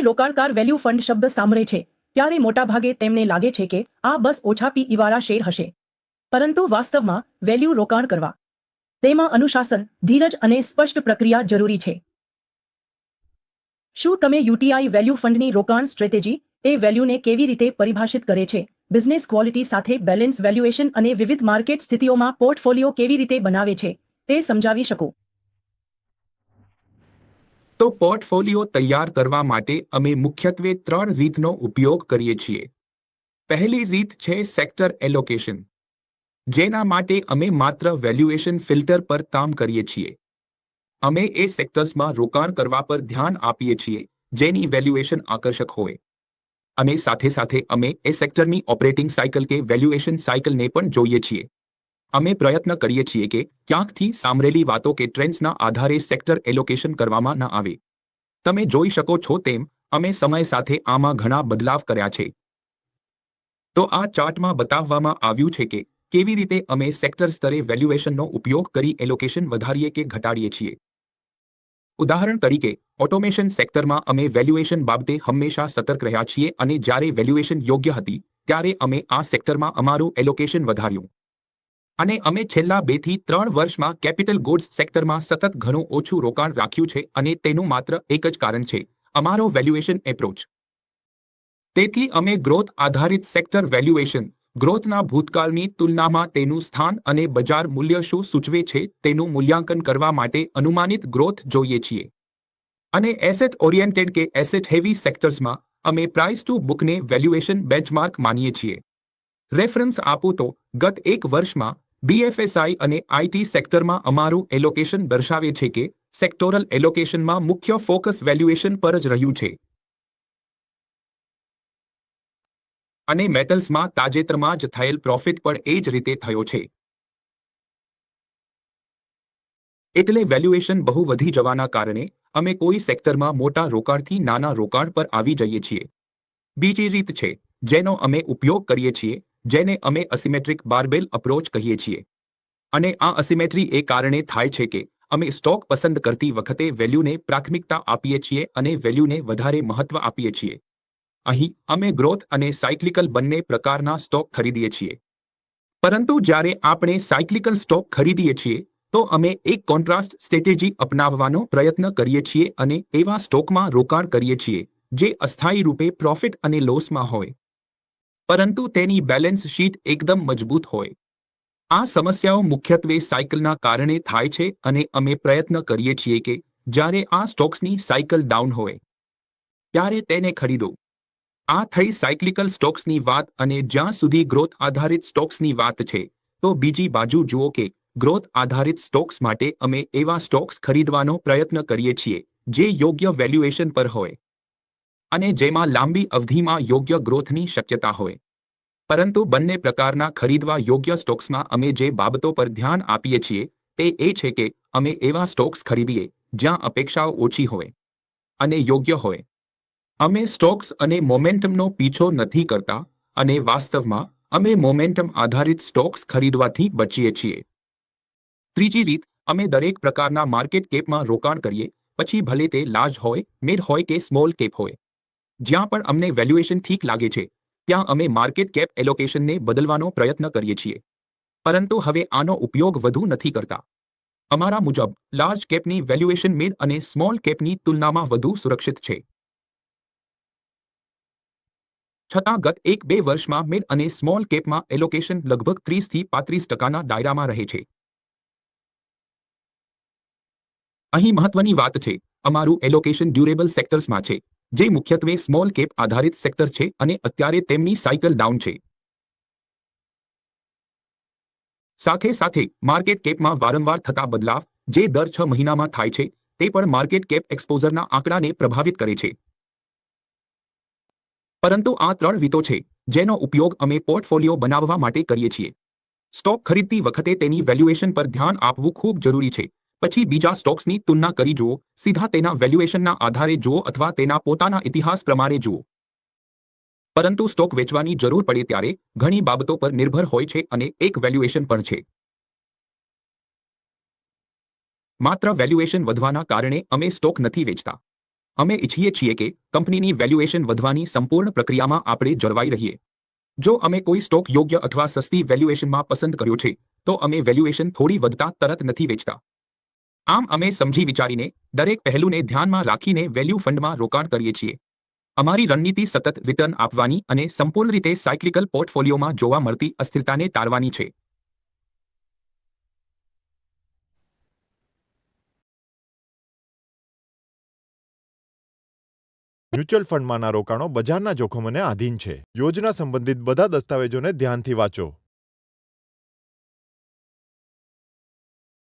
રોકાણકાર value fund શબ્દ સાંભળે છે ત્યારે મોટાભાગે તેમને લાગે છે કે આ બસ ઓછા પીઈવાળા શેર હશે, પરંતુ વાસ્તવમાં વેલ્યુ રોકાણ કરવા તેમાં અનુશાસન, ધીરજ અને સ્પષ્ટ પ્રક્રિયા જરૂરી છે. શું તમે યુટીઆઈ વેલ્યુ ફંડની રોકાણ સ્ટ્રેટેજી, તે વેલ્યુને કેવી રીતે પરિભાષિત કરે છે, બિઝનેસ ક્વોલિટી સાથે બેલેન્સ વેલ્યુએશન અને વિવિધ માર્કેટ સ્થિતિઓમાં પોર્ટફોલિયો કેવી રીતે બનાવે છે તે સમજાવી શકો? તો પોર્ટફોલિયો તૈયાર કરવા માટે અમે મુખ્યત્વે 3 રીતનો ઉપયોગ કરીએ છીએ. પહેલી રીત છે સેક્ટર એલોકેશન, જેના માટે અમે માત્ર વેલ્યુએશન ફિલ્ટર પર કામ કરીએ છીએ. અમે એ સેક્ટર્સમાં રોકાણ કરવા પર ધ્યાન આપીએ છીએ જેની વેલ્યુએશન આકર્ષક હોય, અને સાથે સાથે અમે એ સેક્ટરની ઓપરેટિંગ સાયકલ કે વેલ્યુએશન સાયકલને પણ જોઈએ છીએ. અમે પ્રયત્ન કરીએ છીએ કે ક્યાંકથી સાંભળેલી વાતો કે ટ્રેન્ડ્સના આધારે સેક્ટર એલોકેશન કરવામાં ન આવે. તમે જોઈ શકો છો તેમ અમે સમય સાથે આમાં ઘણા બદલાવ કર્યા છે. તો આ ચાર્ટમાં બતાવવામાં આવ્યું છે કે કેવી રીતે અમે સેક્ટર સ્તરે વેલ્યુએશનનો ઉપયોગ કરી એલોકેશન વધારીએ કે ઘટાડીએ છીએ. ઉદાહરણ તરીકે, ઓટોમેશન સેક્ટરમાં અમે વેલ્યુએશન બાબતે હંમેશા સતર્ક રહ્યા છીએ અને જ્યારે વેલ્યુએશન યોગ્ય હતી ત્યારે અમે આ સેક્ટરમાં અમારું એલોકેશન વધાર્યું. અને અમે છેલ્લા 2 થી 3 વર્ષમાં કેપિટલ ગુડ્સ સેક્ટરમાં સતત ઘણું ઓછું રોકાણ રાખ્યું છે અને તેનું માત્ર એક જ કારણ છે, અમારો વેલ્યુએશન એપ્રોચ. તેથી અમે ગ્રોથ આધારિત સેક્ટર વેલ્યુએશન, ગ્રોથના ભૂતકાળની તુલનામાં તેનું સ્થાન અને બજાર મૂલ્ય શું સૂચવે છે તેનું મૂલ્યાંકન કરવા માટે અનુમાનિત ગ્રોથ જોઈએ છીએ. અને એસેટ ઓરિએન્ટેડ કે એસેટ હેવી સેક્ટર્સમાં અમે પ્રાઇસ ટુ બુકને વેલ્યુએશન બેન્ચમાર્ક માનીએ છીએ. રેફરન્સ આપું તો ગત 1 વર્ષમાં બીએફએસઆઈ અને આઈટી સેક્ટરમાં અમારું એલોકેશન દર્શાવે છે કે સેક્ટોરલ એલોકેશનમાં મુખ્ય ફોકસ વેલ્યુએશન પર જ રહ્યું છે. અને મેટલ્સમાં તાજેતરમાં જ થયેલ પ્રોફિટ પણ એ જ રીતે થયો છે. એટલે વેલ્યુએશન બહુ વધી જવાના કારણે અમે કોઈ સેક્ટરમાં મોટા રોકાણથી નાના રોકાણ પર આવી જઈએ છીએ. બીજી રીત છે જેનો અમે ઉપયોગ કરીએ છીએ, જેને અમે અસિમેટ્રિક બારબેલ અપ્રોચ કહીએ છીએ. અને આ અસિમેટ્રી એ કારણે થાય છે કે અમે સ્ટોક પસંદ કરતી વખતે વેલ્યુને પ્રાથમિકતા આપીએ છીએ અને વેલ્યુને વધારે મહત્વ આપીએ છીએ. અહીં અમે ગ્રોથ અને સાયક્લિકલ બંને પ્રકારના સ્ટોક ખરીદીએ છીએ. પરંતુ જ્યારે આપણે સાયક્લિકલ સ્ટોક ખરીદીએ છીએ તો અમે એક કોન્ટ્રાસ્ટ સ્ટ્રેટેજી અપનાવવાનો પ્રયત્ન કરીએ છીએ અને એવા સ્ટોકમાં રોકાણ કરીએ છીએ જે અસ્થાયી રૂપે પ્રોફિટ અને લોસમાં હોય, પરંતુ તેની બેલેન્સ શીટ એકદમ મજબૂત હોય. આ સમસ્યાઓ મુખ્યત્વે સાયકલના કારણે થાય છે અને અમે પ્રયત્ન કરીએ છીએ કે જ્યારે આ સ્ટોક્સની સાયકલ ડાઉન હોય ત્યારે તેને ખરીદો. આ થઈ સાયક્લિકલ સ્ટોક્સની વાત, અને જ્યાં સુધી ગ્રોથ આધારિત સ્ટોક્સની વાત છે તો બીજી બાજુ જુઓ કે ગ્રોથ આધારિત સ્ટોક્સ માટે અમે એવા સ્ટોક્સ ખરીદવાનો પ્રયત્ન કરીએ છીએ જે યોગ્ય વેલ્યુએશન પર હોય અને જેમાં લાંબી અવધિમાં યોગ્ય ગ્રોથની શક્યતા હોય. પરંતુ બંને પ્રકારના ખરીદવા યોગ્ય સ્ટોક્સમાં અમે જે બાબતો પર ધ્યાન આપીએ છીએ તે એ છે કે અમે એવા સ્ટોક્સ ખરીદીએ જ્યાં અપેક્ષાઓ ઓછી હોય અને યોગ્ય હોય. અમે સ્ટોક્સ અને મોમેન્ટમનો પીછો નથી કરતા અને વાસ્તવમાં અમે મોમેન્ટમ આધારિત સ્ટોક્સ ખરીદવાથી બચીએ છીએ. ત્રીજી રીત, અમે દરેક પ્રકારના માર્કેટ કેપમાં રોકાણ કરીએ, પછી ભલે તે લાર્જ હોય, મિડ હોય કે સ્મોલ કેપ હોય. જ્યાં પણ અમને વેલ્યુએશન ઠીક લાગે છે ત્યાં અમે માર્કેટ કેપ એલોકેશનને બદલવાનો પ્રયત્ન કરીએ છીએ. પરંતુ હવે આનો ઉપયોગ વધુ નથી કરતા. અમારા મુજબ લાર્જ કેપની વેલ્યુએશન મિડ અને સ્મોલ કેપની તુલનામાં વધુ સુરક્ષિત છે. છતાં ગત 1-2 વર્ષમાં મિડ અને સ્મોલ કેપમાં એલોકેશન લગભગ 30 થી 35% દાયરામાં રહે છે. અહીં મહત્વની વાત છે, અમારું એલોકેશન ડ્યુરેબલ સેક્ટર્સમાં છે, જે મુખ્યત્વે સ્મોલ કેપ આધારિત સેક્ટર છે અને અત્યારે તેમની સાયકલ ડાઉન છે. સાથે સાથે માર્કેટ કેપમાં વારંવાર થતા બદલાવ, જે દર 6 મહિનામાં થાય છે, તે પણ માર્કેટ કેપ એક્સપોઝરના આંકડાને પ્રભાવિત કરે છે. પરંતુ આ 3 રીતો છે જેનો ઉપયોગ અમે પોર્ટફોલિયો બનાવવા માટે કરીએ છીએ. સ્ટોક ખરીદતી વખતે તેની વેલ્યુએશન પર ધ્યાન આપવું ખૂબ જરૂરી છે. પછી બીજા સ્ટોક્સની તુલના કરી જુઓ, સીધા તેના વેલ્યુએશનના આધારે જુઓ અથવા તેના પોતાના ઇતિહાસ પ્રમાણે જુઓ. પરંતુ સ્ટોક વેચવાની જરૂર પડે ત્યારે ઘણી બાબતો પર નિર્ભર હોય છે અને એક વેલ્યુએશન પણ છે. માત્ર વેલ્યુએશન વધવાના કારણે અમે સ્ટોક નથી વેચતા. અમે ઈચ્છીએ છીએ કે કંપનીની વેલ્યુએશન વધવાની સંપૂર્ણ પ્રક્રિયામાં આપણે જળવાઈ રહીએ. જો અમે કોઈ સ્ટોક યોગ્ય અથવા સસ્તી વેલ્યુએશનમાં પસંદ કર્યો છે, તો અમે વેલ્યુએશન થોડી વધતા તરત નથી વેચતા. આમ અમે સમજી વિચારીને દરેક પહેલુંને ધ્યાનમાં રાખીને વેલ્યુ ફંડમાં રોકાણ કરીએ છીએ. અમારી રણનીતિ સતત રિટર્ન આપવાની અને સંપૂર્ણ રીતે સાયક્લિકલ પોર્ટફોલિયોમાં જોવા મળતી અસ્થિરતાને ટાળવાની છે. મ્યુચ્યુઅલ ફંડમાંના રોકાણો બજારના જોખમોને આધીન છે. યોજના સંબંધિત બધા દસ્તાવેજોને ધ્યાનથી વાંચો.